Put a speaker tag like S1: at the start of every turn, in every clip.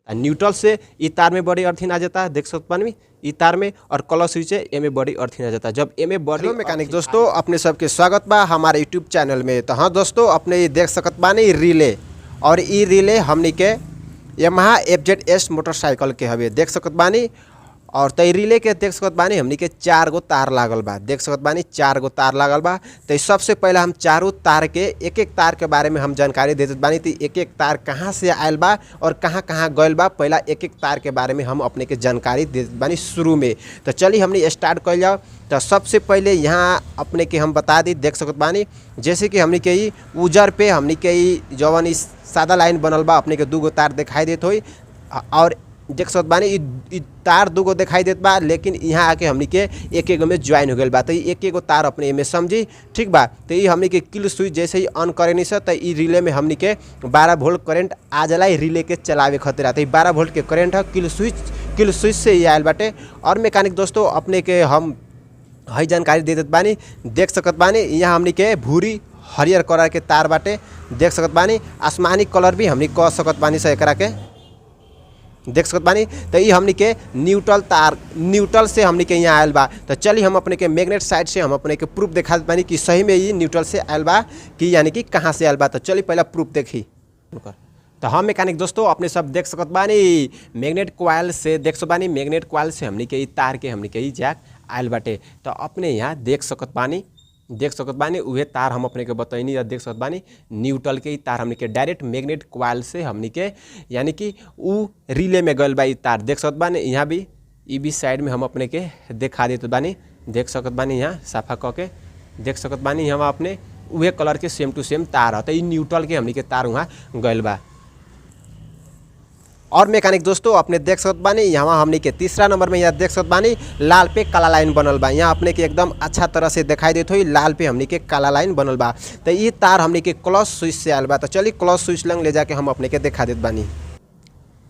S1: Neutral से ई तार में बड़ी अर्थिंग आ जाता है, देख सकते बानी ई तार में, और क्लच स्विच से एमे बड़ी अर्थिंग आ जाता है। जब एमे बड़ी मैकेनिक दोस्तों अपने सबके स्वागत बा हमारे यूट्यूब चैनल में। तो हाँ दोस्तों, अपने ये देख सकत बानी रिले, और ई रिले हमनी के यामाहा FZS मोटरसाइकिल के हवे, देख सकत बानी। और तई रिले के देख सकत बानी हमनी के 4 गो तार लागल बा, देख सकत बानी 4 गो तार लागल बा। तो सबसे पहले हम चारों तार के एक एक तार के बारे में हम जानकारी देते बानी। तो एक एक तार कहाँ से आयल बा और कहाँ कहाँ गयल बा, पहला एक एक तार के बारे में हम अपने के जानकारी देते बानी शुरू में। तो चलिए हमने स्टार्ट कर जाओ। तो सबसे पहले यहाँ अपने के हम बता दी, देख सकत बानी जैसे कि हमने के उजर पे हमने के जवन इस सादा लाइन बनल बा, अपने के 2 गो तार दिखाई देत होई, और देख सकत बानी ई तार 2 गो दिखाई देत बा, लेकिन यहाँ आके हमनी के एक एक में ज्वाइन हो गल बा। तो एक एक तार अपने में समझी, ठीक बा। तो ये हमनी के किल स्विच जैसे ही ऑन करे नहीं सर, तो ई रिले में हमनी के 12 वोल्ट करंट आ जाला रिले के चलावे खतरा। तो 12 वोल्ट के करंट है, किल स्विच से ही आयल बाटे। और मैकेनिक दोस्तों अपने के हम हई जानकारी दे देत बानी, देख सकत बानी यहाँ हमनी के भूरी हरियर कलर के तार बाटे, देख सकत बानी। आसमानी कलर भी हमनी कह सकत बानी से एकरा के, देख सकत बानी। तो ये हमनी के न्यूट्रल तार, न्यूट्रल से हमनी के यहाँ आयल बा। तो चलिए हम अपने के मैग्नेट साइड से हम अपने के प्रूफ दिखा देत बानी कि सही में ये न्यूट्रल से आयल बा कि यानी कि कहाँ से आयल बा। तो चलिए पहला प्रूफ देखी। तो हम मैकेनिक दोस्तों अपने सब देख सकत बानी मैग्नेट कॉइल से, देख सकत बानी मैग्नेट कॉइल से हमनी के तार के हमनी के जैक आयल बाटे। तो अपने यहाँ देख सकत बानी उहे तार हम अपने के बतैनी, देख सकत बानी न्यूट्रल के तार हमनी के डायरेक्ट मैग्नेट कॉइल से हमनी के यानी कि उ रिले में गल बा तार, देख सकत बानी। यहाँ भी ई भी साइड में हम अपने के दिखा देते बानी, देख सकत बानी यहाँ साफा क के, देख सकत बानी यहाँ अपने उहे कलर के सेम टू सेम तार है। तो न्यूट्रल के हमनी के तार वहाँ गल बा। और मैकेनिक दोस्तों अपने देख सकत बानी यहाँ हमनी के तीसरा नंबर में यहाँ देख सकत बानी लाल पे काला लाइन बनल बा। यहाँ अपने के एकदम अच्छा तरह से दिखाई देत हो, लाल पे हमनी के काला लाइन बनल बा। तो ये तार हमनी के क्लच स्विच से आयल बा। तो चलिए क्लच स्विच लंग ले जाके हम अपने के दिखा देत बानी।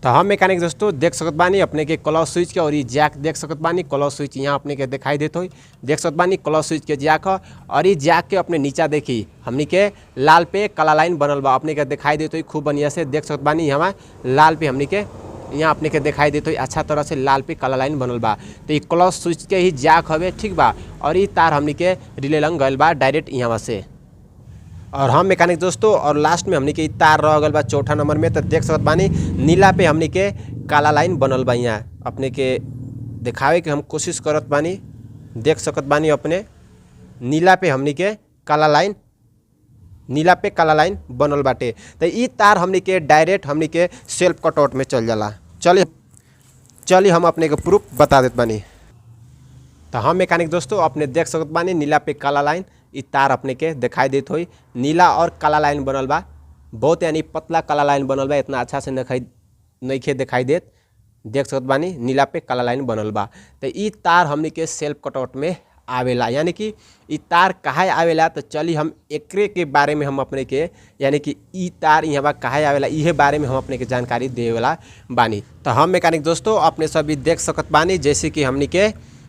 S1: तो हम मैकेनिक दोस्तों देख सकत बानी अपने के क्लच स्विच के, और ये जैक देख सकत बानी क्लच स्विच यहाँ अपने के दिखाई देत हो, देख सकत बानी क्लच स्विच के जैक है। और ये जैक के अपने नीचा देखी हमनी के लाल पे काला लाइन बनल बा, अपने के दिखाई देत हो खूब बढ़िया से, देख सकत बानी यहाँ लाल पे हमनी के यहाँ अपने के दिखाई देते हो अच्छा तरह से लाल पे काला लाइन बनल बा। तो ये क्लच स्विच के ही जैक हवे, ठीक बा। और ये तार हमनी के रिले लंग गल बा डायरेक्ट यहाँ से। और हम मैकेनिक दोस्तों और लास्ट में हमनी के तार रह गल बा चौथा नंबर में। तो देख सकत बानी नीला पे हमनी के काला लाइन बनल बा, यहाँ अपने के दिखावे के हम कोशिश करत बानी, देख सकत बानी अपने नीला पे हमनी के काला लाइन, नीला पे काला लाइन बनल बाटे। तो ई तार हमनी के डायरेक्ट हमनी के सेल्फ कटआउट में चल जाला। चलिए हम अपने के प्रूफ बता देत बानी। तो हम मैकेनिक दोस्तों अपने देख सकत बानी नीला पे काला लाइन ई तार अपने के दिखाई देत होई, नीला और काला लाइन बनल बा, बहुत यानी पतला काला लाइन बनल बा, इतना अच्छा से नइखे दिखाई देत, देख सकत बानी नीला पे काला लाइन बनल बा। तो ई तार हमनी के सेल्फ कटआउट में आवेला, यानी कि ई तार कहाँ आवेला। तो चलिए हम एकरे के बारे में हम अपने के यानी कि ई तार यहाँ कहाँ आवेला इहे बारे में हम अपने के जानकारी देवेला बानी। तो हम मैकेनिक दोस्तों अपने सभी देख सकत बानी जैसे कि हमनी के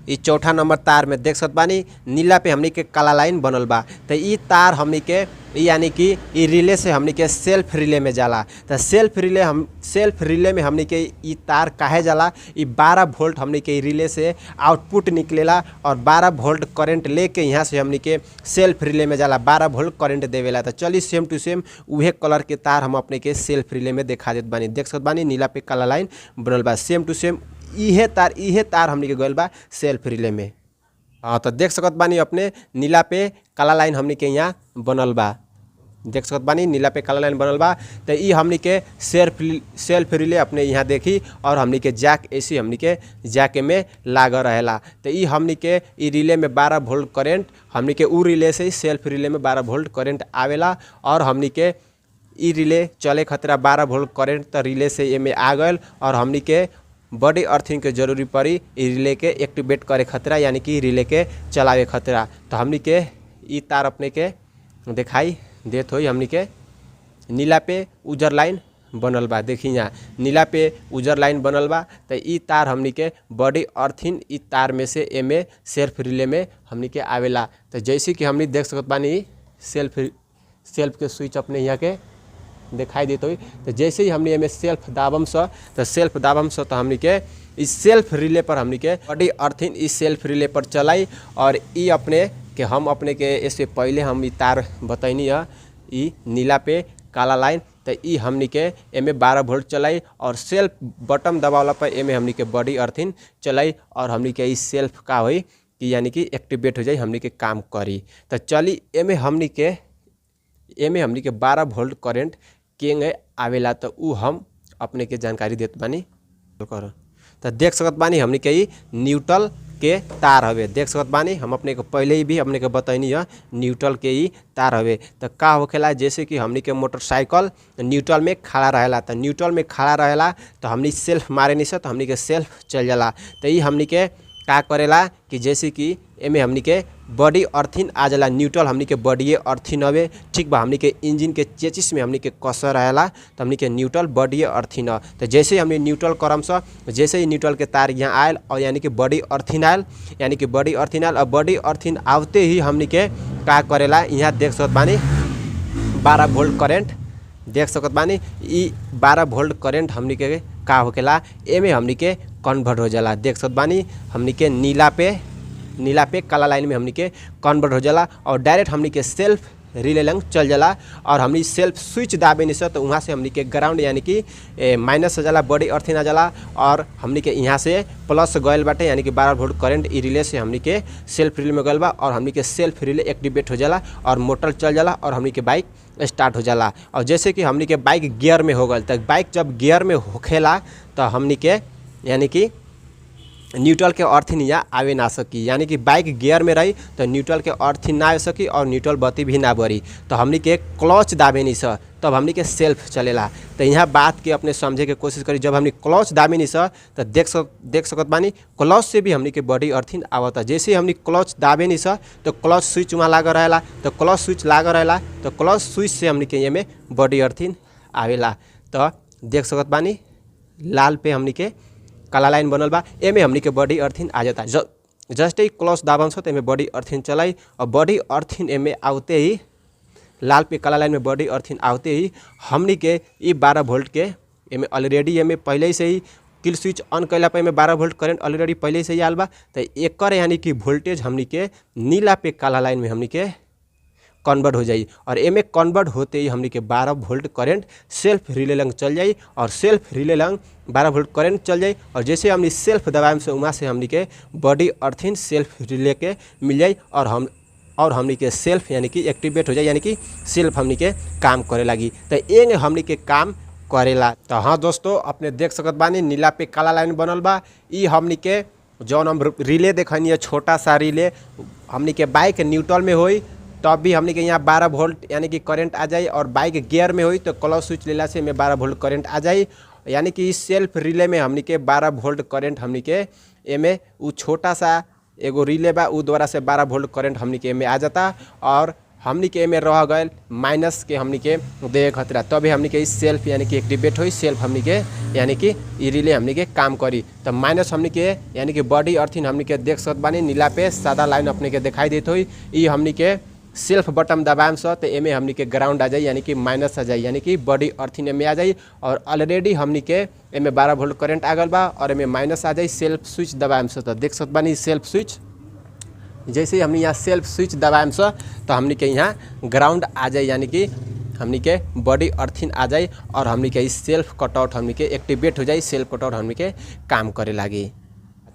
S1: ई चौथा नंबर तार में देख सकत बानी नीला पे हमनी के काला लाइन बनल बा। तो ई तार हमनी के यानी कि ई रिले से हमनी के सेल्फ रिले में जाला। तो सेल्फ रिले में हमनी के ई तार काहे जाला, ई 12 वोल्ट हमनी के रिले से आउटपुट निकलेला, और 12 वोल्ट करंट लेके यहाँ से हमनी के सेल्फ रिले में जाला, 12 वोल्ट करंट देवेला। तो चलिए सेम टू सेम उहे कलर के तार हम अपने के सेल्फ रिले में दिखा देत बानी, देख सकत बानी नीला पे काला लाइन बनल बा, सेम टू सेम इहे तार हमनी के गइल बा सेल्फ रिले में। हाँ तो देख सकत बानी अपने नीला पे काला लाइन हमनी के यहाँ बनल बा, देख सकत बानी नीला पे काला लाइन बनल बा। तो ई हमनी के सेल्फ रिले अपने यहाँ देखी, और हमनी के जैक ऐसी हमनी के जैक में लाग रहेला। तो ई हमनी के ई रिले में 12 वोल्ट करंट हमनी के उ रिले से सेल्फ रिले में 12 वोल्ट करंट आवेला, और हमनी के ई रिले चले खतरा 12 वोल्ट करंट तो रिले से एमे आ गल, और हमनी के बड़ी अर्थिंग के जरूरी पड़ी ई रिले के एक्टिवेट करे खतरा, यानी कि रिले के चलावे खतरा। तो हमनी के ई तार अपने के दिखाई देत होई, हमनी के नीला पे उजर लाइन बनल बा, देखी यहाँ नीला पे उजर लाइन बनल बा। तो ई तार हमनी के बड़ी अर्थिंग ई तार में से एमे सेल्फ रिले में हमनी के आवेला। तो जैसे कि हमनी देख सकत बानी सेल्फ के स्विच अपने यहाँ के दिखाई देते हुई। तो जैसे ही हमने एमे सेल्फ दाबम स तो सेल्फ दाबम स तो हमनी के इस सेल्फ रिले पर हमनी के बॉडी अर्थिन इस सेल्फ रिले पर चलाई और ई अपने के हम अपने के इससे पहले हम ई तार बतैनी है ई नीला पे काला लाइन। तो ई हमनी के एमे 12 वोल्ट चलाई और सेल्फ बटन दबावला पर एमे हमनी के बॉडी अर्थिन चलाई और हमनी के इस सेल्फ का होई कि यानी कि एक्टिवेट हो जाए हमनी के काम करी। तो चली एमे हमनी के 12 वोल्ट करेंट केंगे आवेला तो उ हम अपने के जानकारी देत बानी। तो देख सकत बानी हमनी के ई न्यूट्रल के तार हवे, देख सकत बानी हम अपने को पहले ही भी अपने के बतैनी है न्यूट्रल के ही तार हवे। तो का होखेला जैसे कि हमनी के मोटरसाइकिल न्यूट्रल में खड़ा रहेला तो न्यूट्रल में खड़ा रहेला तो हमनी सेल्फ मारे नहीं से तो हमनी के सेल्फ चल जाला। तो ये हमनी के का करेला कि जैसे कि एमे हमनी के बॉडी अर्थिन आ जाला न्यूट्रल हमनी के बॉडी अर्थिन हवे ठीक बा। हमनी के इंजन के चेचिस में हमनी के कसर रहेला तो हमनी के न्यूट्रल बॉडी अर्थिन है। तो जैसे ही हमनी न्यूट्रल करम स जैसे ही न्यूट्रल के तार यहाँ आयल और यानी कि बॉडी अर्थिन आयल यानी कि बॉडी अर्थिन आयल और बॉडी अर्थिन आवते ही हमनी के का करेला यहाँ देख सकत बानी 12 वोल्ट करेंट देख सकत बानी। ई 12 वोल्ट करेंट हमनी के का होखेला एमे हमनी के कन्वर्ट हो जाला। देख सकत बानी हमनी के नीला पे काला लाइन में हमनी के कन्वर्ट हो जाला और डायरेक्ट हमनी के सेल्फ रिले लंग चल जाला और हमनी सेल्फ स्विच दाबे नहीं से तो वहाँ से हमनी के ग्राउंड यानी कि माइनस हो जाला बॉडी अर्थिन आ जाला और हमनी के यहाँ से प्लस गयल बाटे यानी कि 12 वोल्ट करंट ई रिले से हमनी के सेल्फ रिले में गयल बा और हमनी के सेल्फ रिले एक्टिवेट हो जाला और मोटर चल जाला और हमनी के बाइक स्टार्ट हो जाला। और जैसे कि हमनी के बाइक गियर में हो गल तो बाइक जब गियर में होखेला तो हमनी के यानी कि न्यूट्रल के अर्थिन यहाँ आवे ना सकी यानी कि बाइक गियर में रही तो न्यूट्रल के अर्थिन ना आ सकी और न्यूट्रल बत्ती भी ना बरी। तो हमनी के क्लच दाबे नहीं स तब हमनी के सेल्फ चलेला। तो यहाँ बात के अपने समझे के कोशिश करी जब हमनी क्लच दाबे नहीं स तो देख सकत बानी क्लच से भी हमनी के बॉडी अर्थिन आवता। जैसे हमनी क्लच दाबे नहीं स तो क्लच स्विच वहाँ लाग रहेला तो क्लच स्विच लाग रहेला तो क्लच स्विच से हमनी के ये में बॉडी अर्थिन आवेला। तो देख सकत बानी लाल पे हमनी के काला लाइन बनल बा एमे हमनी के बॉडी अर्थिन आ जाता। जस्ट ही क्लच दाबन छ एमे बॉडी अर्थिन चलाई और बॉडी अर्थिन एमे आउते ही लाल पे काला लाइन में बॉडी अर्थिन आउते ही हमनी के ई 12 वोल्ट के एमे ऑलरेडी एमे पहले से ही किल स्विच ऑन कैला पे एमे 12 वोल्ट करंट ऑलरेडी पहले से ही आल बा। तो एकर यानी कि वोल्टेज हमनी के नीला पे काला लाइन में हमनी के कन्वर्ट हो जाई और एमे कन्वर्ट होते ही हमनी के 12 वोल्ट करंट सेल्फ रिले लंग चल जाई और सेल्फ रिले लंग 12 वोल्ट करंट चल जाई और जैसे हमनी सेल्फ दबाएम से वहाँ से हमनी के बॉडी अर्थिन सेल्फ रिले के मिल जाई और हमनी के सेल्फ यानी कि एक्टिवेट हो जाए यानी कि सेल्फ हमनी के काम करे लगी। तो एंगे हमनी के काम करेला। तो हाँ दोस्तों अपने देख सकत बानी नीला पे काला लाइन बनल बा ई हमनी के जौन हम रिले देखनी है छोटा सा रिले हमनी के बाइक न्यूट्रल में होई तब भी हमनी के यहाँ 12 वोल्ट यानी कि करंट आ जाए और बाइक गियर में हुई तो क्लच स्विच लेला से में 12 वोल्ट करंट आ जाए यानी कि इस सेल्फ रिले में हमनी के 12 वोल्ट करंट हमनी के एमे उ छोटा सा एगो रिले बा उ द्वारा से 12 वोल्ट करंट हमनी के एमे आ जाता और हमनी के एमे रह गए माइनस के हमनी के दे खतरा तभी हमनी के इस सेल्फ यानी कि एक्टिवेट हुई सेल्फ हमनी के यानी कि ई रिले हमनी के काम करी। तो माइनस हमनी के यानी कि बॉडी अर्थिन हमनी के देख सकत बानी नीला पे सादा लाइन अपने के दिखाई देत हुई ई हमनी के सेल्फ बटन दबाएम स तो एमे हमनी के ग्राउंड आ जाए यानी कि माइनस आ जाए यानी कि बॉडी अर्थिन में आ जाए और ऑलरेडी हमनी के एमे 12 वोल्ट करंट आ गल बा और एमे माइनस आ जाए सेल्फ स्विच दबाएम स। तो देख सकत बानी सेल्फ स्विच जैसे ही हमनी यहाँ सेल्फ स्विच दबाएम स तो हमनी के यहाँ ग्राउंड आ जाए यानी कि हमनी के बॉडी अर्थिन आ जाए और हमनी के सेल्फ कटआउट हमनी के एक्टिवेट हो जाए सेल्फ कटआउट हमनी के काम करे लगी।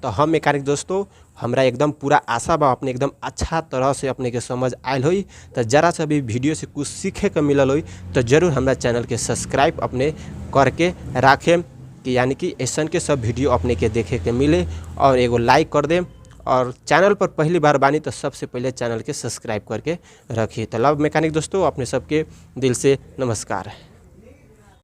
S1: तो हम मैकेनिक दोस्तों हमरा एकदम पूरा आशा बा अपने एकदम अच्छा तरह से अपने के समझ आयल हुई। तो जरा सा भी वीडियो से कुछ सीखे के मिलल हुई तो जरूर हमरा चैनल के सब्सक्राइब अपने करके रखें कि यानी कि ऐसा के सब वीडियो अपने के देखे के मिले और एगो लाइक कर दें और चैनल पर पहली बार बानी तो सबसे पहले चैनल के सब्सक्राइब करके रखिए। तो लव मैकेनिक दोस्तों अपने सबके दिल से नमस्कार है।